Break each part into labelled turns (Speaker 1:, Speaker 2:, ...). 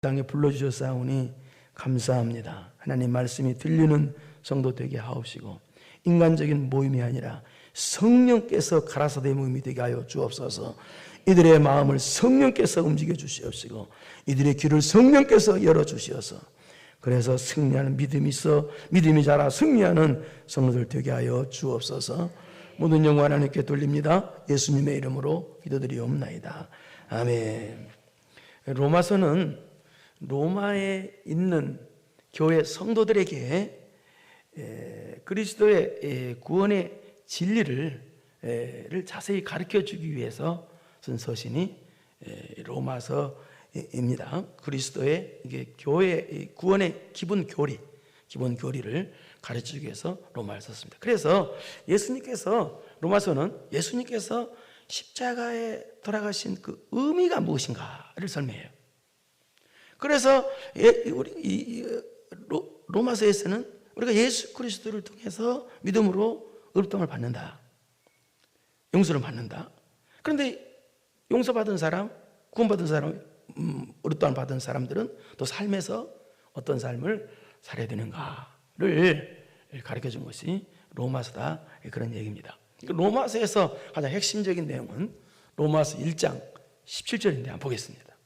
Speaker 1: 땅에 불러주셨사오니 감사합니다. 하나님 말씀이 들리는 성도 되게 하옵시고 인간적인 모임이 아니라 성령께서 가라사대 모임이 되게 하여 주옵소서. 이들의 마음을 성령께서 움직여 주시옵시고 이들의 귀를 성령께서 열어 주시어서 그래서 승리하는 믿음이 있어 믿음이 자라 승리하는 성도들 되게 하여 주옵소서. 모든 영광 하나님께 돌립니다. 예수님의 이름으로 기도드리옵나이다. 아멘. 로마서는 로마에 있는 교회 성도들에게 그리스도의 구원의 진리를 자세히 가르쳐주기 위해서 쓴 서신이 로마서입니다. 그리스도의 교회 구원의 기본 교리를 가르치기 위해서 로마를 썼습니다. 그래서 로마서는 예수님께서 십자가에 돌아가신 그 의미가 무엇인가를 설명해요. 그래서 로마서에서는 우리가 예수 그리스도를 통해서 믿음으로 의롭다함을 받는다. 용서를 받는다. 그런데 용서받은 사람, 구원받은 사람, 의롭다함을 받은 사람들은 또 삶에서 어떤 삶을 살아야 되는가를 가르쳐준 것이 로마서다. 그런 얘기입니다. 로마서에서 가장 핵심적인 내용은 로마서 1장 17절인데 한번 보겠습니다.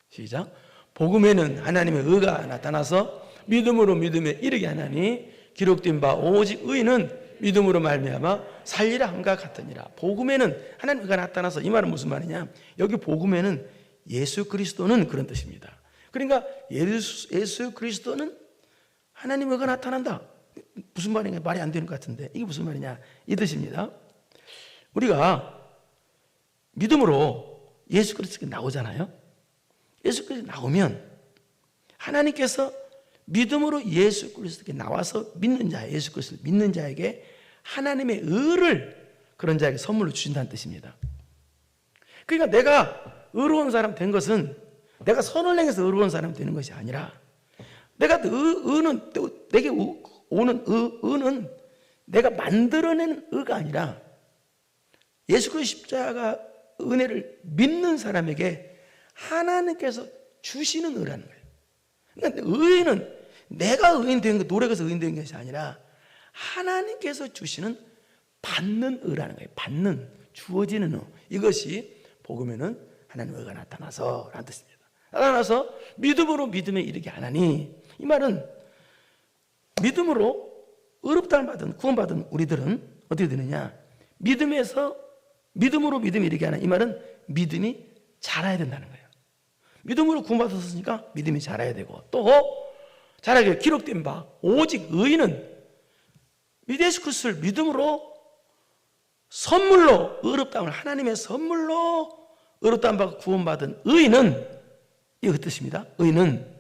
Speaker 1: 시작. 복음에는 하나님의 의가 나타나서 믿음으로 믿음에 이르게 하나니 기록된 바 오직 의인은 믿음으로 말미암아 살리라 함과 같으니라. 복음에는 하나님의 의가 나타나서, 이 말은 무슨 말이냐, 여기 복음에는 예수 그리스도는 그런 뜻입니다. 그러니까 예수 그리스도는 하나님의 의가 나타난다. 무슨 말인가, 말이 안 되는 것 같은데 이게 무슨 말이냐, 이 뜻입니다. 우리가 믿음으로 예수 그리스도가 나오잖아요. 예수 그리스도 나오면 하나님께서 믿음으로 예수 그리스도께 나와서 믿는 자, 예수 그리스도를 믿는 자에게 하나님의 의를 그런 자에게 선물로 주신다는 뜻입니다. 그러니까 내가 의로운 사람 된 것은 내가 선을 행해서 의로운 사람 되는 것이 아니라 내가 의는 내게 오는 의는 내가 만들어내는 의가 아니라 예수 그리스도 십자가 은혜를 믿는 사람에게 하나님께서 주시는 의라는 거예요. 그러니까 의는 내가 의인 된 것, 노력해서 의인 된 것이 아니라 하나님께서 주시는 받는 의라는 거예요. 받는, 주어지는 의. 이것이 복음에는 하나님의 의가 나타나서 라는 뜻입니다. 나타나서 믿음으로 믿음에 이르게 하나니, 이 말은 믿음으로 의롭다함을 받은, 구원받은 우리들은 어떻게 되느냐, 믿음으로 믿음에 이르게 하나, 이 말은 믿음이 자라야 된다는 거예요. 믿음으로 구원받았으니까 믿음이 자라야 되고, 또 자라게 기록된 바 오직 의인은 예수 그리스도를 믿음으로 선물로 의롭다함을, 하나님의 선물로 의롭다함 받고 구원받은 의인은, 이거 그 뜻입니다. 의인은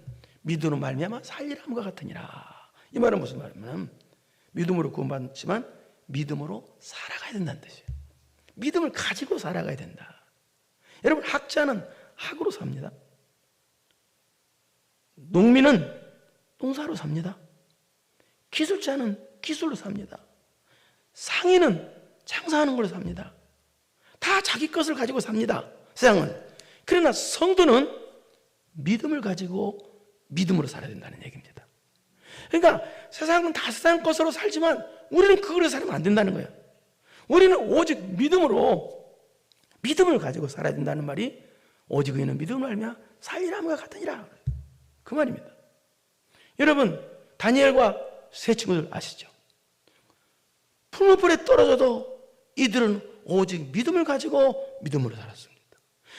Speaker 1: 믿음으로 말미암아 살리람과 같으니라. 이 말은 무슨 말이냐면 믿음으로 구원받지만 믿음으로 살아가야 된다는 뜻이에요. 믿음을 가지고 살아가야 된다. 여러분, 학자는 학으로 삽니다. 농민은 농사로 삽니다. 기술자는 기술로 삽니다. 상인은 장사하는 걸로 삽니다. 다 자기 것을 가지고 삽니다, 세상은. 그러나 성도는 믿음을 가지고 믿음으로 살아야 된다는 얘기입니다. 그러니까 세상은 다 세상 것으로 살지만 우리는 그걸로 살면 안 된다는 거예요. 우리는 오직 믿음을 가지고 살아야 된다는 말이, 오직 의인은 믿음을 알며 살리람과 같으니라, 그 말입니다. 여러분, 다니엘과 세 친구들 아시죠? 풀무불에 떨어져도 이들은 오직 믿음을 가지고 믿음으로 살았습니다.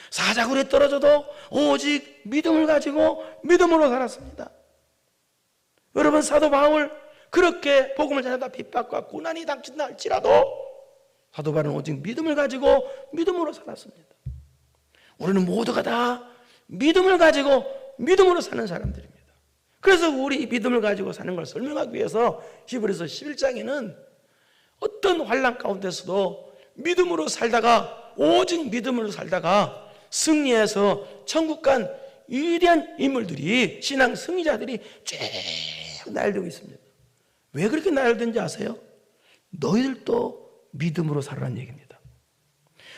Speaker 1: 사자굴에 떨어져도 오직 믿음을 가지고 믿음으로 살았습니다. 여러분, 사도 바울 그렇게 복음을 전하다 핍박과 고난이 닥친다 할지라도 사도 바울은 오직 믿음을 가지고 믿음으로 살았습니다. 우리는 모두가 다 믿음을 가지고 믿음으로 사는 사람들입니다. 그래서 우리 믿음을 가지고 사는 걸 설명하기 위해서 히브리서 11장에는 어떤 환난 가운데서도 믿음으로 살다가, 오직 믿음으로 살다가 승리해서 천국 간 위대한 인물들이, 신앙 승리자들이 쭉 나열되고 있습니다. 왜 그렇게 나열된지 아세요? 너희들도 믿음으로 살아라는 얘기입니다.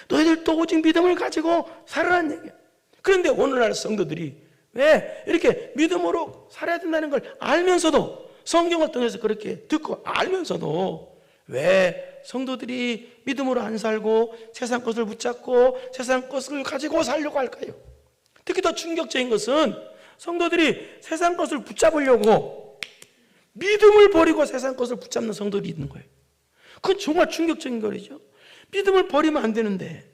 Speaker 1: 너희들도 오직 믿음을 가지고 살아라는 얘기예요. 그런데 오늘날 성도들이 왜? 이렇게 믿음으로 살아야 된다는 걸 알면서도, 성경을 통해서 그렇게 듣고 알면서도 왜 성도들이 믿음으로 안 살고 세상 것을 붙잡고 세상 것을 가지고 살려고 할까요? 특히 더 충격적인 것은 성도들이 세상 것을 붙잡으려고 믿음을 버리고 세상 것을 붙잡는 성도들이 있는 거예요. 그건 정말 충격적인 거죠. 믿음을 버리면 안 되는데,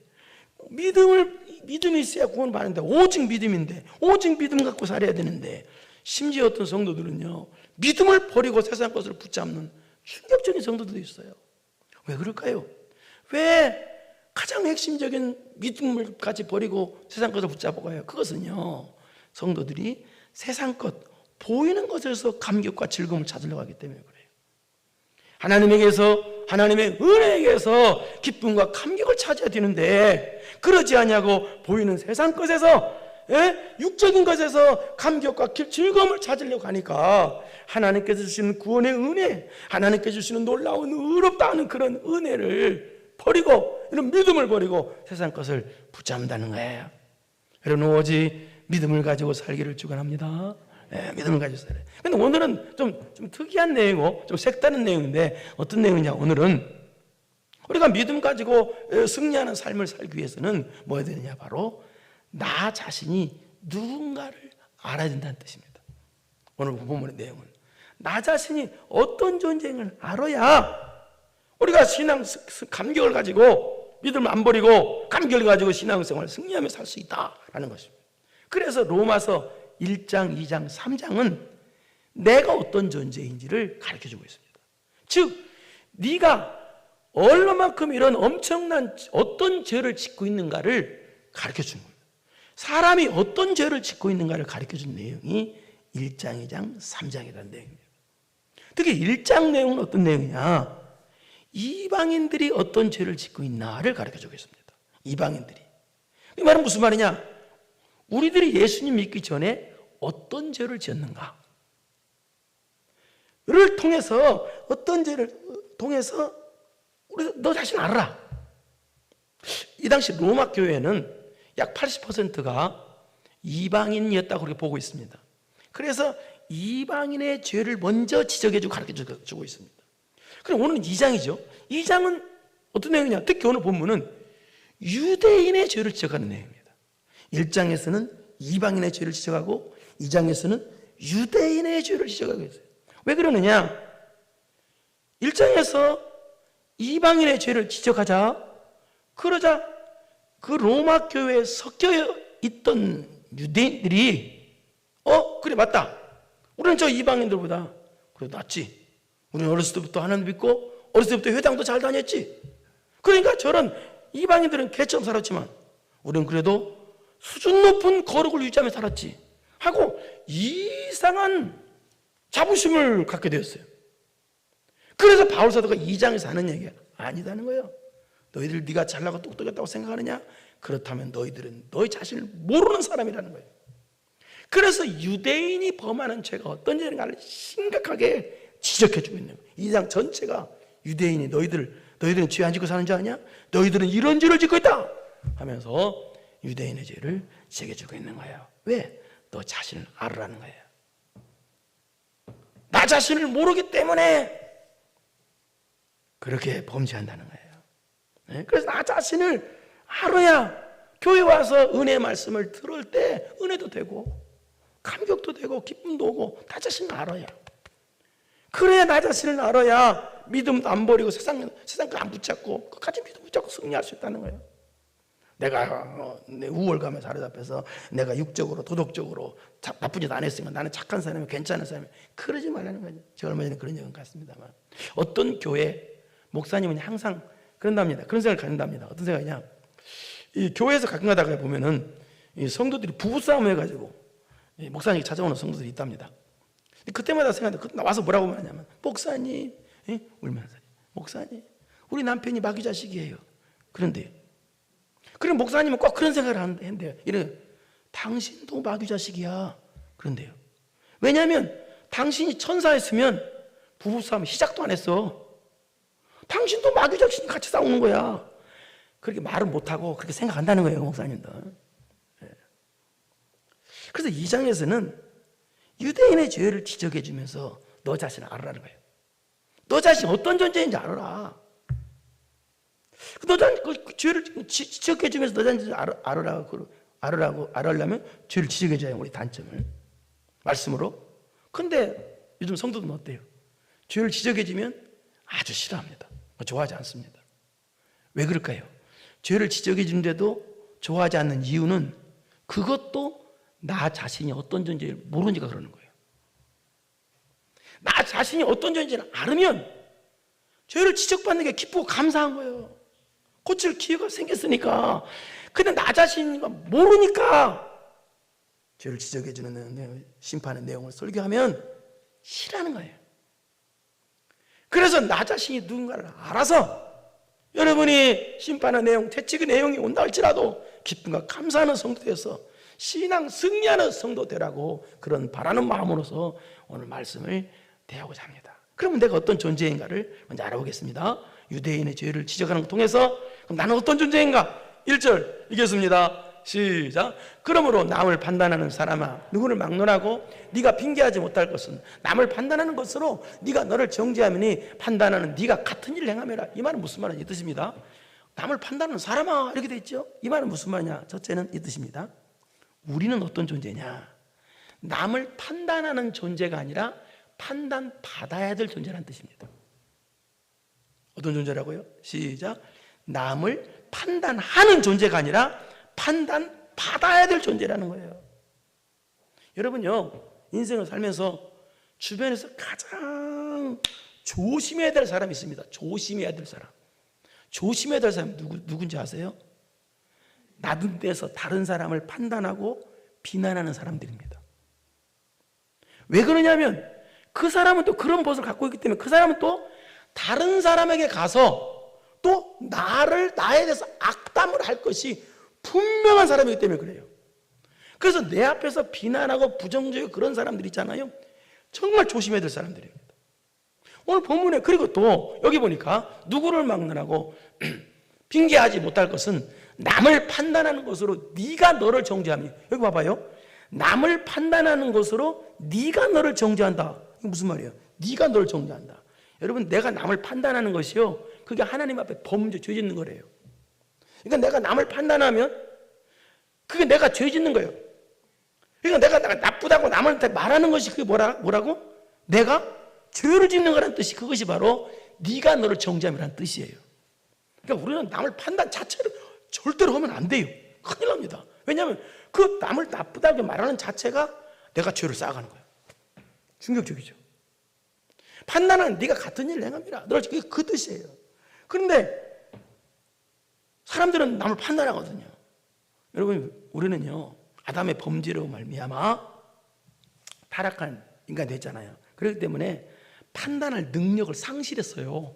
Speaker 1: 믿음이 있어야 구원을 받는데, 오직 믿음인데, 오직 믿음 갖고 살아야 되는데, 심지어 어떤 성도들은요, 믿음을 버리고 세상 것을 붙잡는 충격적인 성도들도 있어요. 왜 그럴까요? 왜 가장 핵심적인 믿음을 같이 버리고 세상 것을 붙잡아가요? 그것은요, 성도들이 세상 것, 보이는 것에서 감격과 즐거움을 찾으려고 하기 때문에 그래요. 하나님에게서, 하나님의 은혜에게서 기쁨과 감격을 찾아야 되는데, 그러지 않냐고 보이는 세상 것에서, 육적인 것에서 감격과 즐거움을 찾으려고 하니까 하나님께서 주시는 구원의 은혜, 하나님께서 주시는 놀라운 의롭다 하는 그런 은혜를 버리고, 이런 믿음을 버리고 세상 것을 붙잡는다는 거예요. 여러분, 오직 믿음을 가지고 살기를 축원합니다. 믿음을 가지고 살아요. 근데 오늘은 좀 특이한 내용이고 좀 색다른 내용인데, 어떤 내용이냐? 오늘은 우리가 믿음 가지고 승리하는 삶을 살기 위해서는 뭐 해야 되느냐? 바로 나 자신이 누군가를 알아야 된다는 뜻입니다. 오늘 본문의 내용은 나 자신이 어떤 존재인을 알아야 우리가 신앙 감격을 가지고 믿음을 안 버리고 감격을 가지고 신앙생활을 승리하며 살 수 있다라는 것입니다. 그래서 로마서 1장, 2장, 3장은 내가 어떤 존재인지를 가르쳐주고 있습니다. 즉, 네가 얼마만큼 이런 엄청난 어떤 죄를 짓고 있는가를 가르쳐주는 겁니다. 사람이 어떤 죄를 짓고 있는가를 가르쳐준 내용이 1장, 2장, 3장이라는 내용입니다. 특히 1장 내용은 어떤 내용이냐? 이방인들이 어떤 죄를 짓고 있나를 가르쳐주고 있습니다. 이방인들이. 이 말은 무슨 말이냐? 우리들이 예수님 믿기 전에 어떤 죄를 지었는가를 통해서, 어떤 죄를 통해서 우리 너 자신 알아라. 이 당시 로마 교회는 약 80%가 이방인이었다고 그렇게 보고 있습니다. 그래서 이방인의 죄를 먼저 지적해주고 가르쳐주고 있습니다. 그럼 오늘은 2장이죠. 2장은 어떤 내용이냐? 특히 오늘 본문은 유대인의 죄를 지적하는 내용입니다. 1장에서는 이방인의 죄를 지적하고 2장에서는 유대인의 죄를 지적하고 있어요. 왜 그러느냐? 1장에서 이방인의 죄를 지적하자, 그러자 그 로마 교회에 섞여 있던 유대인들이 그래 맞다, 우리는 저 이방인들보다 그래도 낫지, 우리는 어렸을 때부터 하나님 믿고 어렸을 때부터 회당도 잘 다녔지, 그러니까 저런 이방인들은 개처럼 살았지만 우리는 그래도 수준 높은 거룩을 유지하며 살았지 하고 이상한 자부심을 갖게 되었어요. 그래서 바울 사도가 2장에서 하는 얘기가 아니다는 거예요. 너희들 네가 잘나고 똑똑했다고 생각하느냐? 그렇다면 너희들은 너희 자신을 모르는 사람이라는 거예요. 그래서 유대인이 범하는 죄가 어떤 죄인가를 심각하게 지적해주고 있는 거예요. 2장 전체가 유대인이 너희들은 죄 안 짓고 사는 줄 아냐? 너희들은 이런 죄를 짓고 있다 하면서 유대인의 죄를 지적해주고 있는 거예요. 왜? 너 자신을 알으라는 거예요. 나 자신을 모르기 때문에 그렇게 범죄한다는 거예요. 그래서 나 자신을 알아야 교회 와서 은혜 말씀을 들을 때 은혜도 되고 감격도 되고 기쁨도 오고, 나 자신을 알아야, 그래야 나 자신을 알아야 믿음도 안 버리고 세상 거 안 붙잡고 끝까지 믿음 붙잡고 승리할 수 있다는 거예요. 내가 내 우월감에 사로잡혀서 내가 육적으로 도덕적으로 나쁜 짓 안 했으니까 나는 착한 사람이야, 괜찮은 사람이야, 그러지 말라는 거죠. 제가 얼마 전에 그런 얘기는 같습니다만, 어떤 교회 목사님은 항상 그런답니다. 그런 생각을 갖는답니다. 어떤 생각이냐? 이 교회에서 가끔 가다가 보면은 이 성도들이 부부싸움 해가지고 목사님이 찾아오는 성도들이 있답니다. 그때마다 생각하는데, 와서 뭐라고 말하냐면, 목사님, 울면서, 목사님, 우리 남편이 마귀 자식이에요. 그런데 그럼 목사님은 꼭 그런 생각을 한대요. 이래요. 당신도 마귀 자식이야. 그런데요. 왜냐하면 당신이 천사였으면 부부싸움 시작도 안 했어. 당신도 마귀 자식이 같이 싸우는 거야. 그렇게 말을 못하고 그렇게 생각한다는 거예요, 목사님들. 그래서 2장에서는 유대인의 죄를 지적해 주면서 너 자신을 알아라는 거예요. 너 자신이 어떤 존재인지 알아라. 너 자신 그 죄를 지적해 주면서 너 자신을 알아라면 죄를 지적해 줘야 우리 단점을 말씀으로. 근데 요즘 성도들은 어때요? 죄를 지적해 주면 아주 싫어합니다. 좋아하지 않습니다. 왜 그럴까요? 죄를 지적해 주는데도 좋아하지 않는 이유는 그것도 나 자신이 어떤 존재를 모르니까 그러는 거예요. 나 자신이 어떤 존재를 알으면 죄를 지적받는 게 기쁘고 감사한 거예요. 고칠 기회가 생겼으니까. 근데 나 자신이 모르니까 죄를 지적해 주는 심판의 내용을 설교하면 싫어하는 거예요. 그래서 나 자신이 누군가를 알아서 여러분이 심판의 내용, 채찍의 내용이 온다 할지라도 기쁨과 감사하는 성도 되어서 신앙 승리하는 성도 되라고 그런 바라는 마음으로서 오늘 말씀을 대하고자 합니다. 그러면 내가 어떤 존재인가를 먼저 알아보겠습니다. 유대인의 죄를 지적하는 것을 통해서 그럼 나는 어떤 존재인가? 1절 읽겠습니다. 시작. 그러므로 남을 판단하는 사람아, 누구를 막론하고 네가 핑계하지 못할 것은 남을 판단하는 것으로 네가 너를 정죄하느니 판단하는 네가 같은 일을 행하매라. 이 말은 무슨 말이냐 이 뜻입니다. 남을 판단하는 사람아 이렇게 돼 있죠. 이 말은 무슨 말이냐? 첫째는 이 뜻입니다. 우리는 어떤 존재냐? 남을 판단하는 존재가 아니라 판단받아야 될 존재라는 뜻입니다. 어떤 존재라고요? 시작. 남을 판단하는 존재가 아니라 판단받아야 될 존재라는 거예요. 여러분요, 인생을 살면서 주변에서 가장 조심해야 될 사람이 있습니다. 조심해야 될 사람. 조심해야 될 사람 누군지 아세요? 나둔 데서 다른 사람을 판단하고 비난하는 사람들입니다. 왜 그러냐면 그 사람은 또 그런 버릇을 갖고 있기 때문에 그 사람은 또 다른 사람에게 가서 또 나에 대해서 악담을 할 것이 분명한 사람이기 때문에 그래요. 그래서 내 앞에서 비난하고 부정적이고 그런 사람들 있잖아요. 정말 조심해야 될 사람들입니다. 오늘 본문에 그리고 또 여기 보니까 누구를 막론하고 핑계하지 못할 것은 남을 판단하는 것으로 네가 너를 정죄하며. 여기 봐봐요. 남을 판단하는 것으로 네가 너를 정죄한다. 이게 무슨 말이에요? 네가 너를 정죄한다. 여러분, 내가 남을 판단하는 것이요, 그게 하나님 앞에 범죄, 죄 짓는 거래요. 그러니까 내가 남을 판단하면 그게 내가 죄 짓는 거예요. 그러니까 내가 나쁘다고 남한테 말하는 것이 그게 뭐라고? 내가 죄를 짓는 거라는 뜻이, 그것이 바로 네가 너를 정죄함이라는 뜻이에요. 그러니까 우리는 남을 판단 자체를 절대로 하면 안 돼요. 큰일 납니다. 왜냐하면 그 남을 나쁘다고 말하는 자체가 내가 죄를 쌓아가는 거예요. 충격적이죠. 판단은 네가 같은 일을 행함이라. 그게 그 뜻이에요. 그런데 사람들은 남을 판단하거든요. 여러분, 우리는요, 아담의 범죄로 말미암아 타락한 인간이 됐잖아요. 그렇기 때문에 판단할 능력을 상실했어요.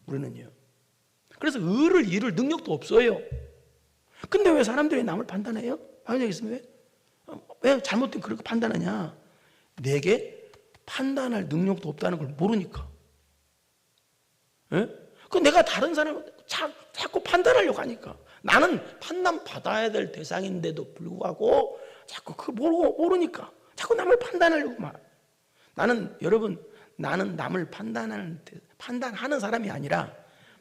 Speaker 1: 우리는요. 그래서 의를 이룰 능력도 없어요. 근데 왜 사람들이 남을 판단해요? 방금 있으면 왜 잘못된 그렇게 판단하냐? 내게 판단할 능력도 없다는 걸 모르니까. 예? 그 내가 다른 사람을 자꾸 판단하려고 하니까. 나는 판단받아야 될 대상인데도 불구하고 자꾸 그걸 모르니까 자꾸 남을 판단하려고 말해요. 여러분, 나는 남을 판단하는 사람이 아니라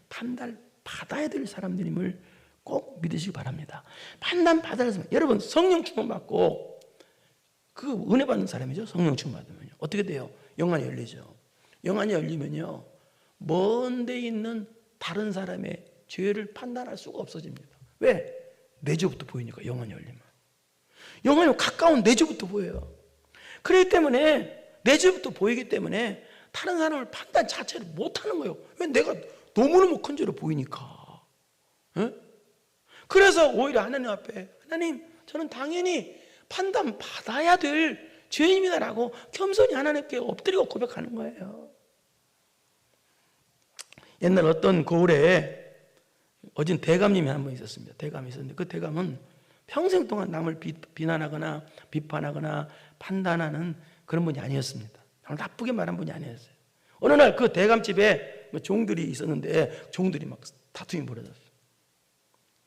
Speaker 1: 판단받아야 될 사람들임을 꼭 믿으시기 바랍니다. 판단받아야 될 사람. 여러분, 성령 충만 받고 그 은혜 받는 사람이죠. 성령 충만 받으면요. 어떻게 돼요? 영안이 열리죠. 영안이 열리면요, 먼 데 있는 다른 사람의 죄를 판단할 수가 없어집니다. 왜? 내 죄부터 보이니까. 영안이 열리면. 영안이 가까운 내 죄부터 보여요. 그렇기 때문에 내 죄부터 보이기 때문에 다른 사람을 판단 자체를 못하는 거예요. 왜? 내가 너무너무 큰 죄로 보이니까. 에? 그래서 오히려 하나님 앞에, 하나님, 저는 당연히 판단받아야 될 죄인입니다라고 겸손히 하나님께 엎드리고 고백하는 거예요. 옛날 어떤 고을에 어진 대감님이 한 분 있었습니다. 대감이 있었는데 그 대감은 평생 동안 남을 비난하거나 비판하거나 판단하는 그런 분이 아니었습니다. 정말 나쁘게 말한 분이 아니었어요. 어느 날 그 대감집에 종들이 있었는데 종들이 막 다툼이 벌어졌어요.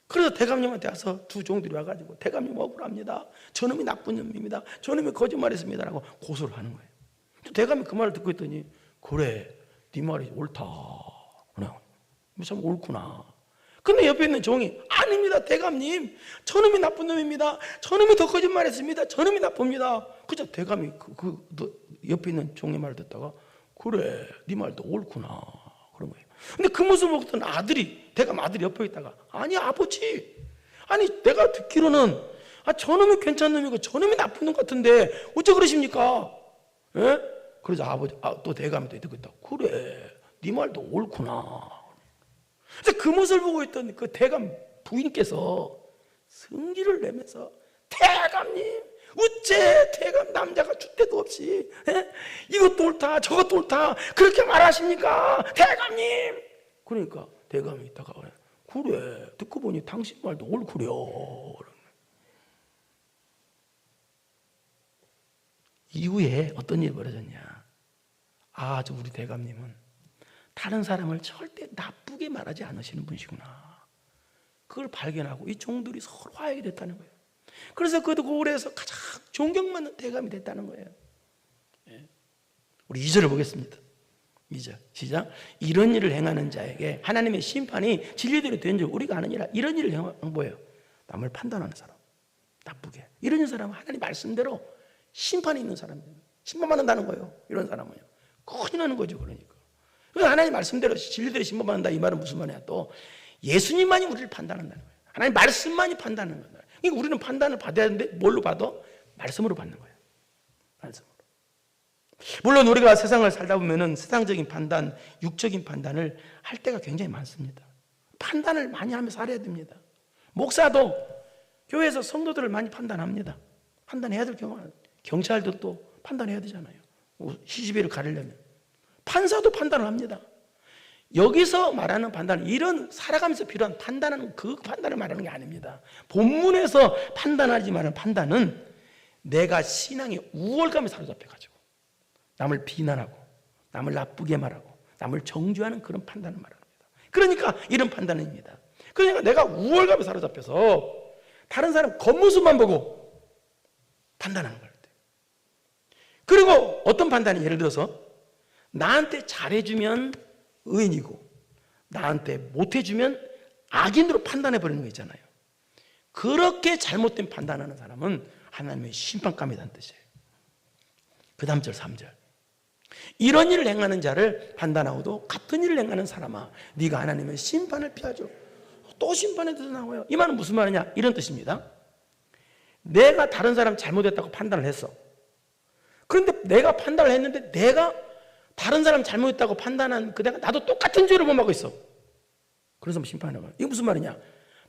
Speaker 1: 그래서 대감님한테 와서 두 종들이 와가지고 대감님 억울합니다. 저놈이 나쁜 놈입니다. 저놈이 거짓말했습니다. 라고 고소를 하는 거예요. 대감이 그 말을 듣고 있더니 그래, 네 말이 옳다. 그래, 참 옳구나. 근데 옆에 있는 종이 아닙니다. 대감님, 저놈이 나쁜 놈입니다. 저놈이 더 거짓말했습니다. 저놈이 나쁩니다. 그저 대감이 옆에 있는 종의 말을 듣다가 그래, 네 말도 옳구나. 그런 거예요. 근데 그 모습을 보던 아들이, 대감 아들이 옆에 있다가 아니 아버지, 아니 내가 듣기로는 저놈이 괜찮은 놈이고 저놈이 나쁜 놈 같은데 어째 그러십니까? 예? 그래서 아버지, 또 대감이 듣고 있다. 그래, 네 말도 옳구나. 그래서 그 모습을 보고 있던 그 대감 부인께서 성질을 내면서 대감님, 어째 대감 남자가 줏대도 없이 이것도 옳다 저것도 옳다 그렇게 말하십니까 대감님? 그러니까 대감이 있다가 그래, 듣고 보니 당신 말도 옳구려. 이후에 어떤 일이 벌어졌냐, 저 우리 대감님은 다른 사람을 절대 나쁘게 말하지 않으시는 분이시구나. 그걸 발견하고 이 종들이 서로 화해가 됐다는 거예요. 그래서 그 고을에서 가장 존경받는 대감이 됐다는 거예요. 우리 2절을 보겠습니다. 2절 시작. 이런 일을 행하는 자에게 하나님의 심판이 진리대로 된 줄 우리가 아느니라. 이런 일을 행하는 뭐예요? 남을 판단하는 사람, 나쁘게 이런 사람은 하나님 말씀대로 심판이 있는 사람입니다. 심판받는다는 거예요. 이런 사람은요 큰일 나는 거죠. 그러니까 하나님 말씀대로 진리대로 심판받는다. 이 말은 무슨 말이야? 또 예수님만이 우리를 판단한다는 거예요. 하나님 말씀만이 판단하는 거예요. 그러니까 우리는 판단을 받아야 하는데 뭘로 받아? 말씀으로 받는 거예요. 말씀으로. 물론 우리가 세상을 살다 보면은 세상적인 판단, 육적인 판단을 할 때가 굉장히 많습니다. 판단을 많이 하며 살아야 됩니다. 목사도 교회에서 성도들을 많이 판단합니다. 판단해야 될 경우는 경찰도 또 판단해야 되잖아요. 시시비를 가리려면 판사도 판단을 합니다. 여기서 말하는 판단은 이런 살아가면서 필요한 판단은 그 판단을 말하는 게 아닙니다. 본문에서 판단하지 말는 판단은 내가 신앙의 우월감에 사로잡혀가지고 남을 비난하고 남을 나쁘게 말하고 남을 정죄하는 그런 판단을 말합니다. 그러니까 이런 판단입니다. 그러니까 내가 우월감에 사로잡혀서 다른 사람 겉모습만 보고 판단하는 거예요. 그리고 어떤 판단이, 예를 들어서 나한테 잘해주면 의인이고 나한테 못해주면 악인으로 판단해버리는 거 있잖아요. 그렇게 잘못된 판단하는 사람은 하나님의 심판감이라는 뜻이에요. 그 다음 절 3절 이런 일을 행하는 자를 판단하고도 같은 일을 행하는 사람아 네가 하나님의 심판을 피하죠. 또 심판에 대해서 나와요. 이 말은 무슨 말이냐, 이런 뜻입니다. 내가 다른 사람 잘못했다고 판단을 했어. 그런데 내가 판단을 했는데 내가 다른 사람 잘못했다고 판단한 그대가 나도 똑같은 죄를 범하고 있어. 그래서 심판하는 거야. 이게 무슨 말이냐,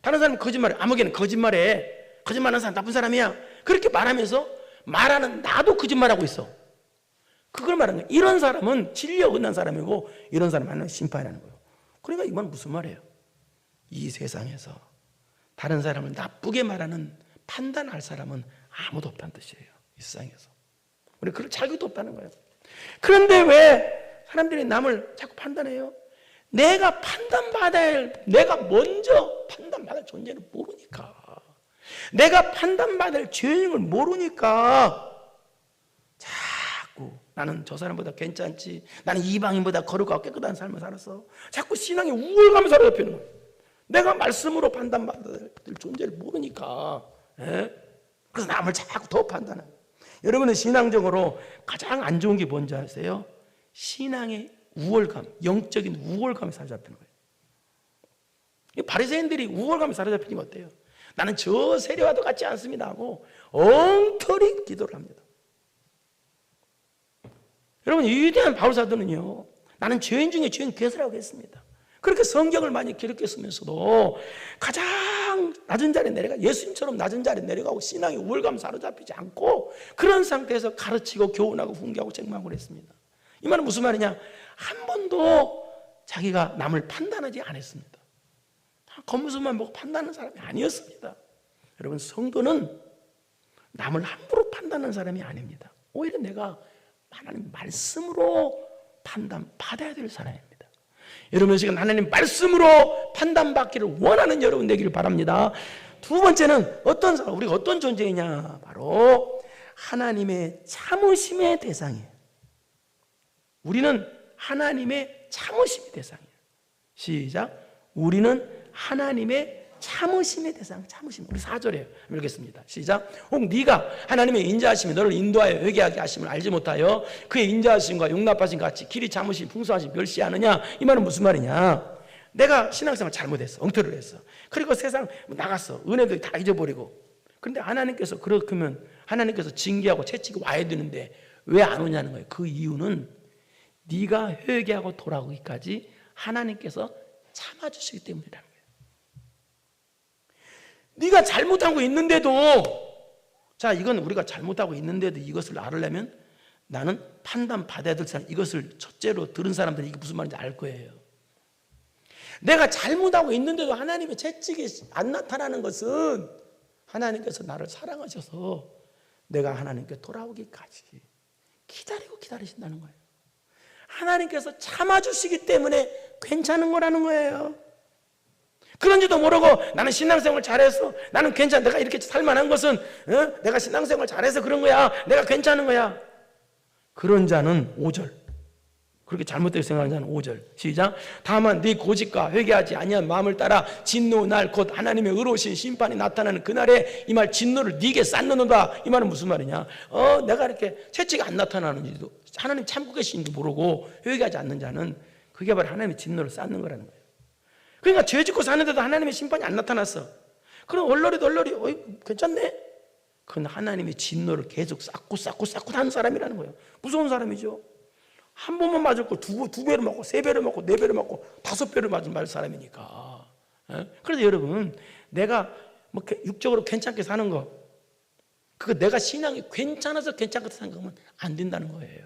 Speaker 1: 다른 사람은 거짓말해. 아무개는 거짓말해. 거짓말하는 사람 나쁜 사람이야. 그렇게 말하면서 말하는 나도 거짓말하고 있어. 그걸 말하는 거야. 이런 사람은 진리에 어긋난 사람이고 이런 사람은 하나님 심판하는 거예요. 그러니까 이건 무슨 말이에요? 이 세상에서 다른 사람을 나쁘게 말하는 판단할 사람은 아무도 없다는 뜻이에요. 이 세상에서 우리 그럴 자격도 없다는 거예요. 그런데 왜 사람들이 남을 자꾸 판단해요? 내가 판단받아야 할, 내가 먼저 판단받을 존재를 모르니까, 내가 판단받을 죄인을 모르니까 자꾸 나는 저 사람보다 괜찮지, 나는 이방인보다 거룩하고 깨끗한 삶을 살았어, 자꾸 신앙의 우월감에 사로잡히는 거예요. 내가 말씀으로 판단받을 존재를 모르니까. 그래서 남을 자꾸 더 판단해요. 여러분은 신앙적으로 가장 안 좋은 게 뭔지 아세요? 신앙의 우월감, 영적인 우월감에 사로잡히는 거예요. 바리새인들이 우월감에 사로잡히는 게 어때요? 나는 저 세례와도 같지 않습니다 하고 엉터리 기도를 합니다. 여러분, 이 위대한 바울 사도는요, 나는 죄인 중에 죄인 괴수라고 했습니다. 그렇게 성경을 많이 기록했으면서도 가장 낮은 자리에 내려가, 예수님처럼 낮은 자리에 내려가고 신앙의 우월감 사로잡히지 않고 그런 상태에서 가르치고 교훈하고 훈계하고 책망을 했습니다. 이 말은 무슨 말이냐, 한 번도 자기가 남을 판단하지 않았습니다. 겉모습만 보고 판단하는 사람이 아니었습니다. 여러분, 성도는 남을 함부로 판단하는 사람이 아닙니다. 오히려 내가 하나님 말씀으로 판단받아야 될 사람입니다. 여러분 지금 하나님 말씀으로 판단받기를 원하는 여러분 되기를 바랍니다. 두 번째는 우리가 어떤 존재이냐? 바로 하나님의 참으심의 대상이에요. 우리는 하나님의 참으심의 대상이에요. 시작. 우리는 하나님의 참으심의 대상. 참으심. 우리 4절에 읽겠습니다. 시작. 혹 네가 하나님의 인자하심이 너를 인도하여 회개하게 하심을 알지 못하여 그의 인자하심과 용납하심 같이 길이 참으심 풍성하심 멸시하느냐? 이 말은 무슨 말이냐? 내가 신앙생활 잘못했어. 엉터리를 했어. 그리고 세상 나갔어. 은혜도 다 잊어버리고. 그런데 하나님께서 그렇다면 하나님께서 징계하고 채찍이 와야 되는데 왜 안 오냐는 거예요. 그 이유는 네가 회개하고 돌아오기까지 하나님께서 참아주시기 때문이라는 거예요. 네가 잘못하고 있는데도, 자, 이건 우리가 잘못하고 있는데도 이것을 알으려면 나는 판단받아야 될 사람, 이것을 첫째로 들은 사람들은 이게 무슨 말인지 알 거예요. 내가 잘못하고 있는데도 하나님의 채찍이 안 나타나는 것은 하나님께서 나를 사랑하셔서 내가 하나님께 돌아오기까지 기다리신다는 거예요. 하나님께서 참아주시기 때문에 괜찮은 거라는 거예요. 그런지도 모르고 나는 신앙생활 잘해서 나는 괜찮아. 내가 이렇게 살만한 것은 내가 신앙생활 잘해서 그런 거야. 내가 괜찮은 거야. 그런 자는 5절. 그렇게 잘못되게 생각하는 자는 5절. 시작. 다만 네 고집과 회개하지 아니한 마음을 따라 진노 날 곧 하나님의 의로우신 심판이 나타나는 그날에 이 말 진노를 네게 쌓는다. 이 말은 무슨 말이냐? 내가 이렇게 채찍이 안 나타나는지도 하나님 참고 계신지도 모르고 회개하지 않는 자는 그게 바로 하나님의 진노를 쌓는 거라는 거예요. 그러니까 죄 짓고 사는데도 하나님의 심판이 안 나타났어. 그럼 얼러리 괜찮네? 그건 하나님의 진노를 계속 쌓고 하는 사람이라는 거예요. 무서운 사람이죠. 한 번만 맞을 거 두 배를 맞고, 세 배를 맞고, 네 배를 맞고, 5배를 맞을 사람이니까. 그래서 여러분, 내가 뭐 육적으로 괜찮게 사는 거, 그거 내가 신앙이 괜찮아서 괜찮게 생각하면 안 된다는 거예요.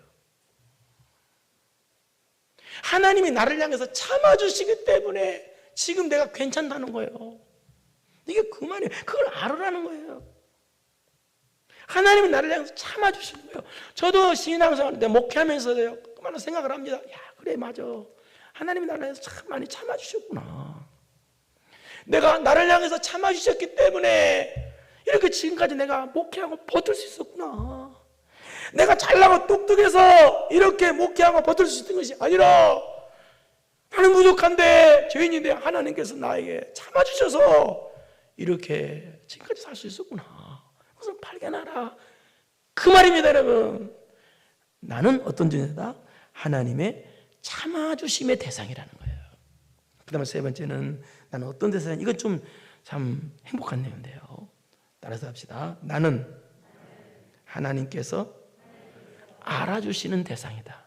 Speaker 1: 하나님이 나를 향해서 참아주시기 때문에 지금 내가 괜찮다는 거예요. 이게 그 말이에요. 그걸 알으라는 거예요. 하나님이 나를 향해서 참아주시는 거예요. 저도 신앙생활 때 목회하면서요, 그만한 생각을 합니다. 야, 그래, 맞아. 하나님이 나를 향해서 참 많이 참아주셨구나. 내가 나를 향해서 참아주셨기 때문에 이렇게 지금까지 내가 목회하고 버틸 수 있었구나. 내가 잘나고 똑똑해서 이렇게 목회하고 버틸 수 있는 것이 아니라 나는 부족한데 죄인인데 하나님께서 나에게 참아주셔서 이렇게 지금까지 살 수 있었구나. 그것을 발견하라. 그 말입니다, 여러분. 나는 어떤 존재다? 하나님의 참아주심의 대상이라는 거예요. 그 다음에 세 번째는 나는 어떤 대상이냐. 이건 좀 참 행복한 내용인데요. 따라서 합시다. 나는 하나님께서 알아주시는 대상이다.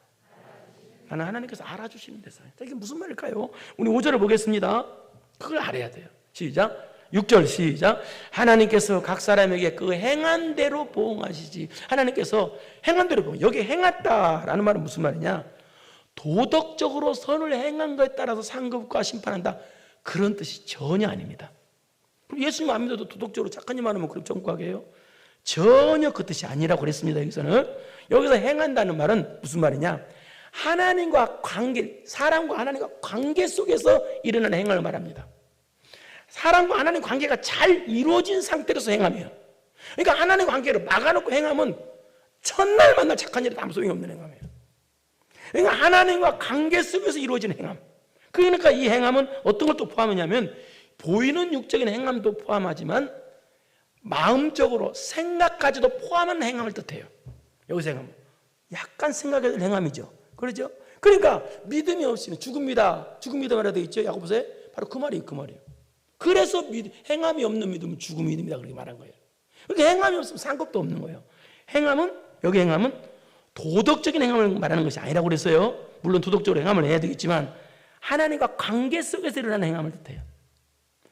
Speaker 1: 나는 하나님께서 알아주시는 대상이다. 이게 무슨 말일까요? 우리 5절을 보겠습니다. 그걸 알아야 돼요. 시작. 6절 시작. 하나님께서 각 사람에게 그 행한 대로 보응하시지. 하나님께서 행한 대로 보응. 여기 행했다라는 말은 무슨 말이냐? 도덕적으로 선을 행한 것에 따라서 상급과 심판한다. 그런 뜻이 전혀 아닙니다. 그럼 예수님 안 믿어도 도덕적으로 착한 일 하면 그럼 천국하게 해요? 전혀 그 뜻이 아니라고 그랬습니다. 여기서 행한다는 말은 무슨 말이냐? 하나님과 관계, 사람과 하나님과 관계 속에서 일어나는 행을 말합니다. 사람과 하나님 관계가 잘 이루어진 상태로서 행함이에요. 그러니까 하나님 관계를 막아놓고 행하면 첫날 만날 착한 일이 아무 소용이 없는 행함이에요. 그러니까 하나님과 관계 속에서 이루어지는 행함. 그러니까 이 행함은 어떤 걸 또 포함하냐면 보이는 육적인 행함도 포함하지만 마음적으로 생각까지도 포함한 행함을 뜻해요. 여기서 행함은 약간 생각에 대한 행함이죠. 그렇죠? 그러니까 믿음이 없으면 죽음이다. 죽음이다 말하되어 있죠. 야고보서에 바로 그 말이에요. 그래서 행함이 없는 믿음은 죽음 믿음이다 그렇게 말한 거예요. 그러니까 행함이 없으면 상급도 없는 거예요. 여기 행함은 도덕적인 행함을 말하는 것이 아니라고 그랬어요. 물론 도덕적으로 행함을 해야 되겠지만 하나님과 관계 속에서 일어나는 행함을 뜻해요.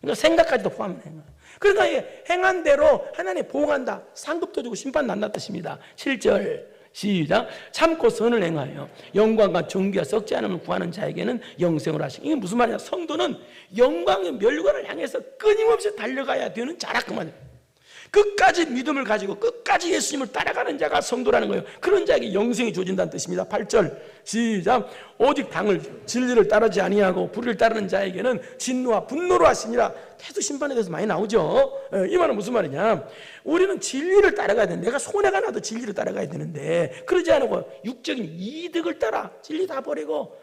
Speaker 1: 그러니까 생각까지도 포함한 행함. 그러니까 행한 대로 하나님 보응한다. 상급도 주고 심판 난다 뜻입니다. 7절 시작. 참고 선을 행하여 영광과 존귀와 썩지 않음을 구하는 자에게는 영생을 하시고. 이게 무슨 말이냐? 성도는 영광의 멸관을 향해서 끊임없이 달려가야 되는 자라 그 말이에요. 끝까지 믿음을 가지고 끝까지 예수님을 따라가는 자가 성도라는 거예요. 그런 자에게 영생이 주어진다는 뜻입니다. 8절 시작. 오직 진리를 따르지 아니하고 불의를 따르는 자에게는 진노와 분노로 하시니라. 계속 심판에 대해서 많이 나오죠. 이 말은 무슨 말이냐, 우리는 진리를 따라가야 되는데, 내가 손해가 나도 진리를 따라가야 되는데, 그러지 않고 육적인 이득을 따라 진리 다 버리고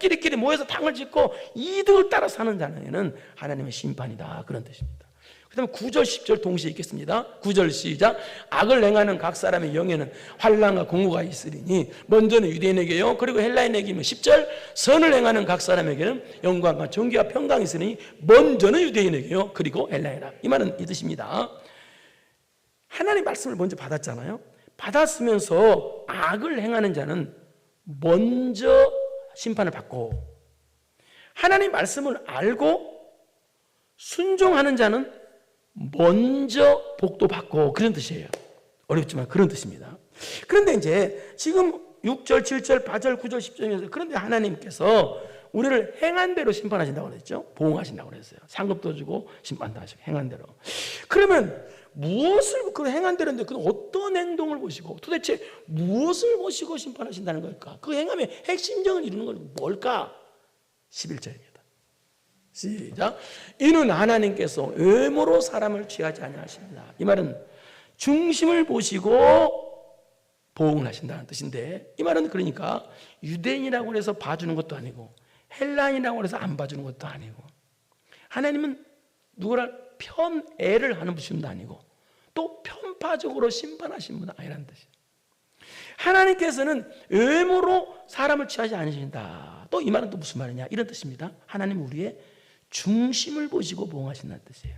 Speaker 1: 끼리끼리 모여서 당을 짓고 이득을 따라 사는 자는 하나님의 심판이다, 그런 뜻입니다. 그 다음에 9절 10절 동시에 읽겠습니다. 9절 시작. 악을 행하는 각 사람의 영에는 환난과 공고가 있으리니 먼저는 유대인에게요 그리고 헬라인에게면 10절 선을 행하는 각 사람에게는 영광과 존귀와 평강이 있으니 먼저는 유대인에게요 그리고 헬라인에게. 이 말은 이 뜻입니다. 하나님의 말씀을 먼저 받았잖아요. 받았으면서 악을 행하는 자는 먼저 심판을 받고, 하나님의 말씀을 알고 순종하는 자는 먼저 복도 받고, 그런 뜻이에요. 어렵지만 그런 뜻입니다. 그런데 이제 지금 6절, 7절, 8절, 9절, 10절에서 그런데 하나님께서 우리를 행한 대로 심판하신다고 그랬죠. 보응하신다고 그랬어요. 상급도 주고 심판도 하시고 행한 대로. 그러면 무엇을 그 행한 대로인데 그 어떤 행동을 보시고 도대체 무엇을 보시고 심판하신다는 걸까? 그 행함의 핵심적을 이루는 건 뭘까? 11절입니다. 시작. 이는 하나님께서 외모로 사람을 취하지 아니하십니다. 이 말은 중심을 보시고 보응을 하신다는 뜻인데, 이 말은 그러니까 유대인이라고 해서 봐주는 것도 아니고 헬라인이라고 해서 안 봐주는 것도 아니고, 하나님은 누구를 편애를 하는 분도 아니고 또 편파적으로 심판하시는 분은 아니라는 뜻이에요. 하나님께서는 외모로 사람을 취하지 않으신다. 또 이 말은 또 무슨 말이냐, 이런 뜻입니다. 하나님은 우리의 중심을 보시고 보응하신다는 뜻이에요.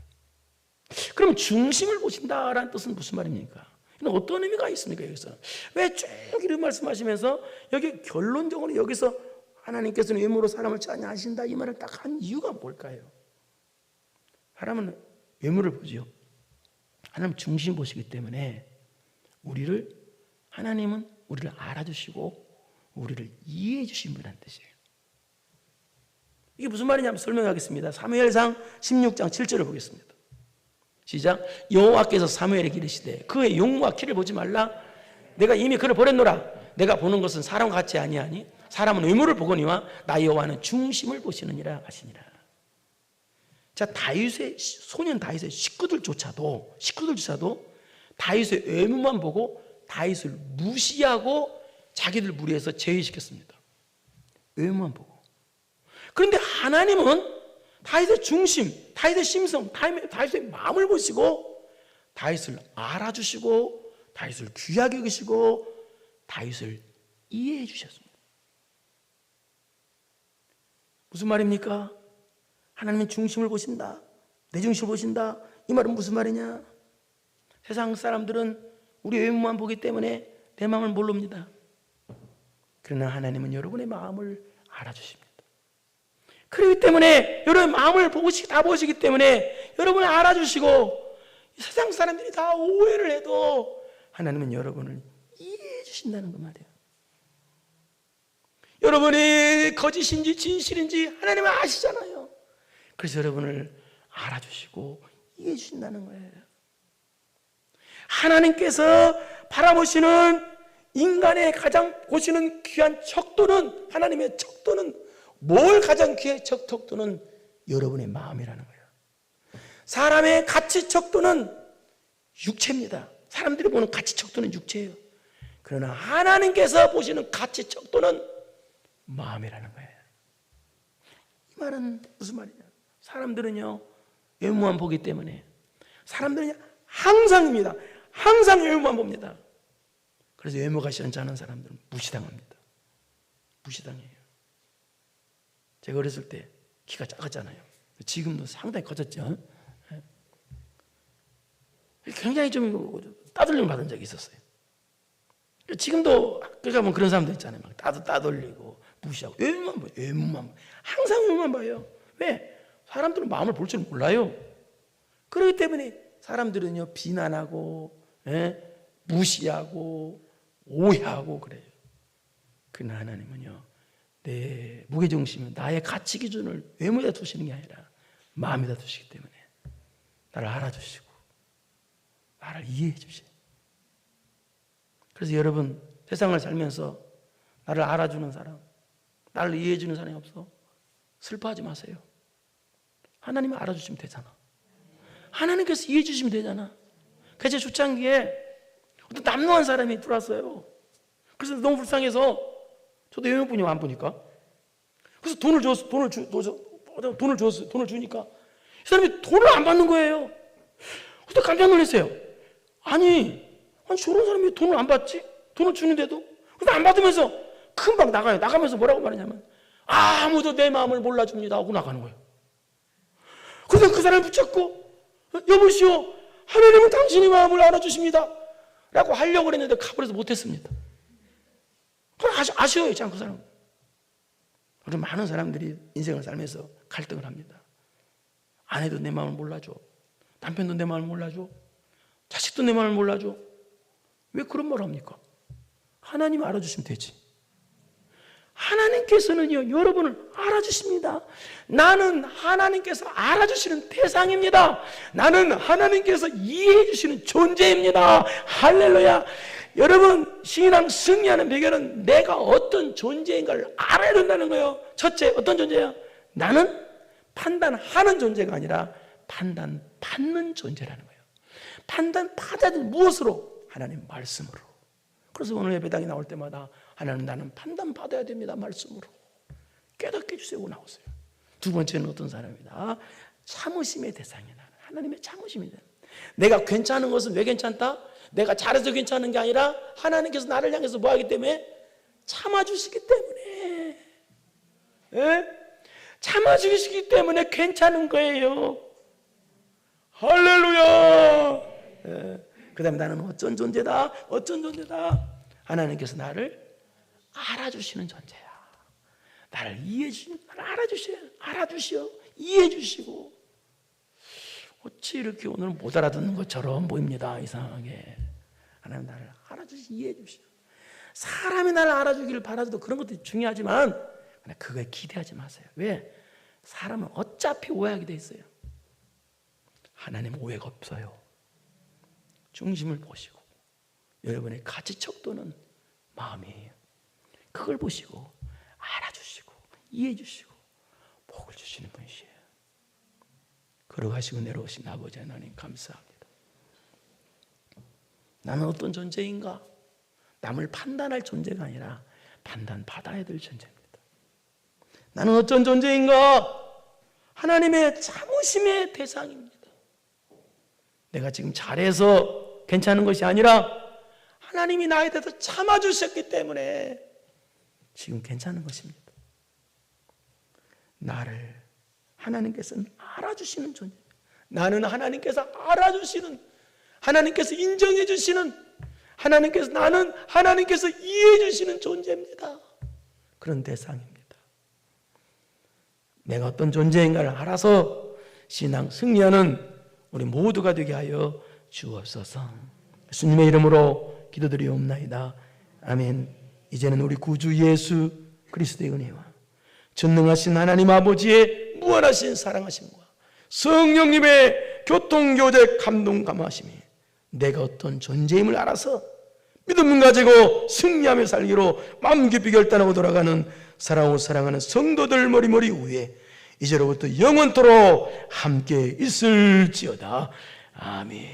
Speaker 1: 그럼 중심을 보신다라는 뜻은 무슨 말입니까? 어떤 의미가 있습니까? 여기서 왜 쭉 이런 말씀하시면서 여기 결론적으로 여기서 하나님께서는 외모로 사람을 취하지 않으신다 이 말을 딱 한 이유가 뭘까요? 사람은 외모를 보지요. 하나님 중심 보시기 때문에 하나님은 우리를 알아주시고 우리를 이해해 주신 분이라는 뜻이에요. 이게 무슨 말이냐면 설명하겠습니다. 사무엘상 16장 7절을 보겠습니다. 시작. 여호와께서 사무엘에게 이르시되 그의 용모와 키를 보지 말라. 내가 이미 그를 버렸노라. 내가 보는 것은 사람과 같지 아니하니 사람은 외모를 보거니와 나 여호와는 중심을 보시느니라 하시니라. 자, 소년 다윗의 식구들조차도 다윗의 외모만 보고 다윗을 무시하고 자기들 무리해서 제위시켰습니다. 외모만 보고. 그런데 하나님은 다윗의 중심, 다윗의 심성, 다윗의 마음을 보시고 다윗을 알아주시고 다윗을 귀하게 여기시고 다윗을 이해해 주셨습니다. 무슨 말입니까? 하나님은 중심을 보신다. 내 중심을 보신다. 이 말은 무슨 말이냐? 세상 사람들은 우리 외모만 보기 때문에 내 마음을 모릅니다. 그러나 하나님은 여러분의 마음을 알아주십니다. 그렇기 때문에 여러분의 마음을 다 보시기 때문에 여러분을 알아주시고 세상 사람들이 다 오해를 해도 하나님은 여러분을 이해해 주신다는 그 말이에요. 여러분이 거짓인지 진실인지 하나님은 아시잖아요. 그래서 여러분을 알아주시고 이해해 주신다는 거예요. 하나님께서 바라보시는 인간의 가장 보시는 귀한 척도는, 하나님의 척도는 뭘 가장 귀한 척도는 여러분의 마음이라는 거예요. 사람의 가치 척도는 육체입니다. 사람들이 보는 가치 척도는 육체예요. 그러나 하나님께서 보시는 가치 척도는 마음이라는 거예요. 이 말은 무슨 말이냐? 사람들은요 외모만 보기 때문에 사람들은 항상입니다. 항상 외모만 봅니다. 그래서 외모가 시원찮은 사람들은 무시당합니다. 무시당해요. 제가 어렸을 때 키가 작았잖아요. 지금도 상당히 커졌죠. 굉장히 좀 따돌림 받은 적이 있었어요. 지금도 학교 가면 그런 사람들 있잖아요. 막 따돌리고 무시하고 외모만 봐요. 외모만 봐요. 항상 외모만 봐요. 왜? 사람들은 마음을 볼 줄 몰라요. 그렇기 때문에 사람들은요 비난하고 무시하고 오해하고 그래요. 그러나 하나님은요 내 무게중심은 나의 가치 기준을 외모에다 두시는 게 아니라 마음에다 두시기 때문에 나를 알아주시고 나를 이해해 주시. 그래서 여러분 세상을 살면서 나를 알아주는 사람, 나를 이해해 주는 사람이 없어. 슬퍼하지 마세요. 하나님이 알아주시면 되잖아. 하나님께서 이해해 주시면 되잖아. 그제 초창기에 어떤 남루한 사람이 들어왔어요. 그래서 너무 불쌍해서 저도 영역분이 안 보니까 그래서 돈을 주니까 이 사람이 돈을 안 받는 거예요. 그때 깜짝 놀랐어요. 아니 저런 사람이 왜 돈을 안 받지? 돈을 주는데도. 그래서 안 받으면서 금방 나가요. 나가면서 뭐라고 말하냐면 아무도 내 마음을 몰라줍니다 하고 나가는 거예요. 그래서 그 사람을 붙잡고 여보시오, 하나님은 당신의 마음을 알아주십니다 라고 하려고 그랬는데 가버려서 못했습니다. 아쉬워요, 그 사람. 우리 많은 사람들이 인생을 살면서 갈등을 합니다. 아내도 내 마음을 몰라줘. 남편도 내 마음을 몰라줘. 자식도 내 마음을 몰라줘. 왜 그런 말 합니까? 하나님 알아주시면 되지. 하나님께서는요, 여러분을 알아주십니다. 나는 하나님께서 알아주시는 대상입니다. 나는 하나님께서 이해해 주시는 존재입니다. 할렐루야. 여러분, 신앙 승리하는 비결은 내가 어떤 존재인가를 알아야 된다는 거예요. 첫째, 어떤 존재야? 나는 판단하는 존재가 아니라 판단받는 존재라는 거예요. 판단받아야 될 무엇으로? 하나님 말씀으로. 그래서 오늘 예배당에 나올 때마다 하나님, 나는 판단받아야 됩니다. 말씀으로. 깨닫게 해주세요. 나오세요. 두 번째는 어떤 사람이다? 참으심의 대상이다. 하나님의 참으심이다. 내가 괜찮은 것은 왜 괜찮다? 내가 잘해서 괜찮은 게 아니라 하나님께서 나를 향해서 뭐 하기 때문에? 참아주시기 때문에. 예? 참아주시기 때문에 괜찮은 거예요. 할렐루야. 예. 그 다음에 나는 어쩐 존재다? 어쩐 존재다? 하나님께서 나를 알아주시는 존재야. 나를 이해해 주시는, 나를 알아주시오. 이해해 주시고. 어찌 이렇게 오늘 못 알아듣는 것처럼 보입니다. 이상하게. 하나님 나를 알아주시, 이해해 주시오. 사람이 나를 알아주기를 바라도 그런 것도 중요하지만 그거에 기대하지 마세요. 왜? 사람은 어차피 오해하게 돼 있어요. 하나님 오해가 없어요. 중심을 보시고 여러분의 가지척도는 마음이에요. 그걸 보시고 알아주시고 이해해 주시고 복을 주시는 분이시에요. 걸어가시고 내려오신 아버지 하나님 감사합니다. 나는 어떤 존재인가? 남을 판단할 존재가 아니라 판단받아야 될 존재입니다. 나는 어떤 존재인가? 하나님의 참으심의 대상입니다. 내가 지금 잘해서 괜찮은 것이 아니라 하나님이 나에 대해서 참아주셨기 때문에 지금 괜찮은 것입니다. 나를 하나님께서는 알아주시는 존재. 나는 하나님께서 알아주시는, 하나님께서 인정해 주시는, 나는 하나님께서 이해해 주시는 존재입니다. 그런 대상입니다. 내가 어떤 존재인가를 알아서 신앙 승리하는 우리 모두가 되게 하여 주옵소서. 예수님의 이름으로 기도드리옵나이다. 아멘. 이제는 우리 구주 예수 그리스도의 은혜와 전능하신 하나님 아버지의 무한하신 사랑하심과 성령님의 교통교제 감동 감화심이 내가 어떤 존재임을 알아서 믿음 가지고 승리하며 살기로 마음 깊이 결단하고 돌아가는 사랑하고 사랑하는 성도들 머리머리 위에 이제로부터 영원토록 함께 있을지어다. 아멘.